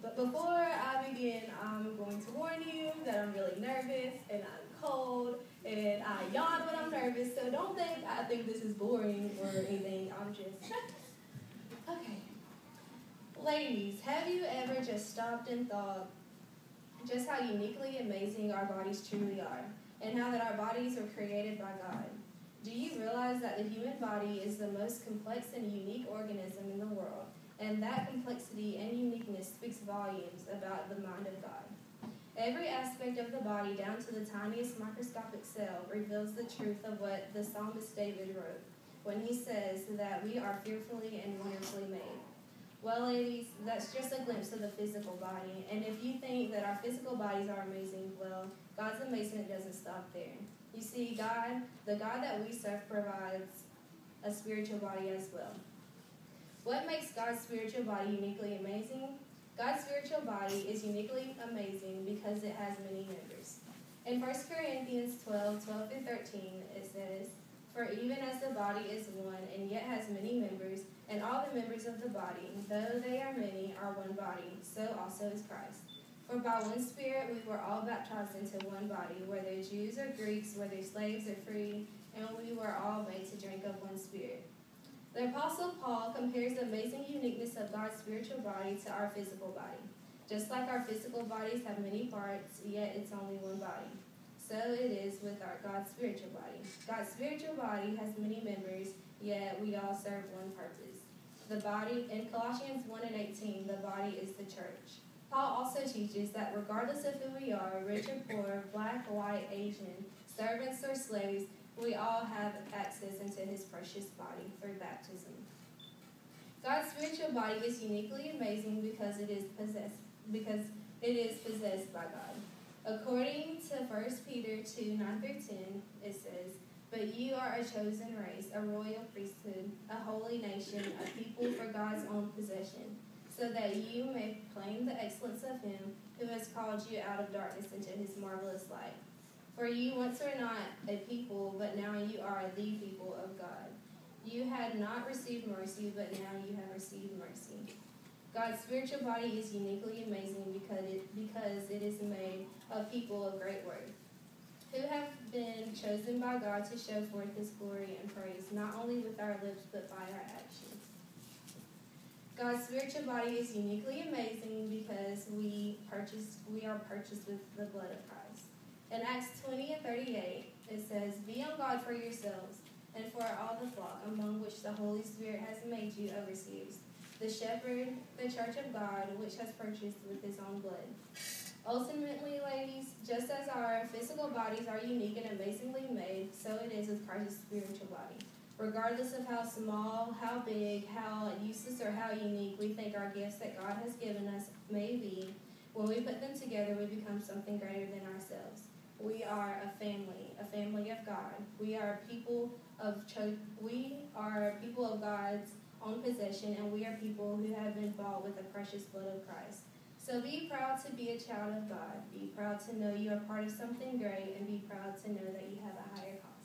But before I begin, I'm going to warn you that I'm really nervous and I'm cold and I yawn when I'm nervous. So don't think I think this is boring or anything. I'm just nervous. Okay. Ladies, have you ever just stopped and thought just how uniquely amazing our bodies truly are and how that our bodies were created by God? Do you realize that the human body is the most complex and unique organism in the world? And that complexity and uniqueness speaks volumes about the mind of God. Every aspect of the body, down to the tiniest microscopic cell, reveals the truth of what the psalmist David wrote when he says that we are fearfully and wonderfully made. Well, ladies, that's just a glimpse of the physical body. And if you think that our physical bodies are amazing, well, God's amazement doesn't stop there. You see, God, the God that we serve, provides a spiritual body as well. What makes God's spiritual body uniquely amazing? God's spiritual body is uniquely amazing because it has many members. In 1 Corinthians 12:12-13, it says, "For even as the body is one and yet has many members, and all the members of the body, though they are many, are one body, so also is Christ. For by one Spirit we were all baptized into one body, whether Jews or Greeks, whether slaves or free, and we were all made to drink of one Spirit." The Apostle Paul compares the amazing uniqueness of God's spiritual body to our physical body. Just like our physical bodies have many parts, yet it's only one body. So it is with our God's spiritual body. God's spiritual body has many members, yet we all serve one purpose. The body, in Colossians 1:18, the body is the church. Paul also teaches that regardless of who we are, rich or poor, black, white, Asian, servants or slaves, we all have access into his precious body through baptism. God's spiritual body is uniquely amazing because it is possessed by God. According to 1 Peter 2:9-10, it says, "But you are a chosen race, a royal priesthood, a holy nation, a people for God's own possession, so that you may proclaim the excellence of him who has called you out of darkness into his marvelous light. For you once were not a people, but now you are the people of God. You had not received mercy, but now you have received mercy." God's spiritual body is uniquely amazing because it is made of people of great worth, who have been chosen by God to show forth his glory and praise, not only with our lips, but by our actions. God's spiritual body is uniquely amazing because we are purchased with the blood of Christ. In Acts 20:38, it says, "Be on guard for yourselves and for all the flock among which the Holy Spirit has made you overseers, the shepherd, the church of God, which has purchased with his own blood." Ultimately, ladies, just as our physical bodies are unique and amazingly made, so it is with Christ's spiritual body. Regardless of how small, how big, how useless, or how unique we think our gifts that God has given us may be, when we put them together, we become something greater than ourselves. We are a family of God. We are people of God's own possession, and we are people who have been bought with the precious blood of Christ. So be proud to be a child of God. Be proud to know you are part of something great, and be proud to know that you have a higher calling.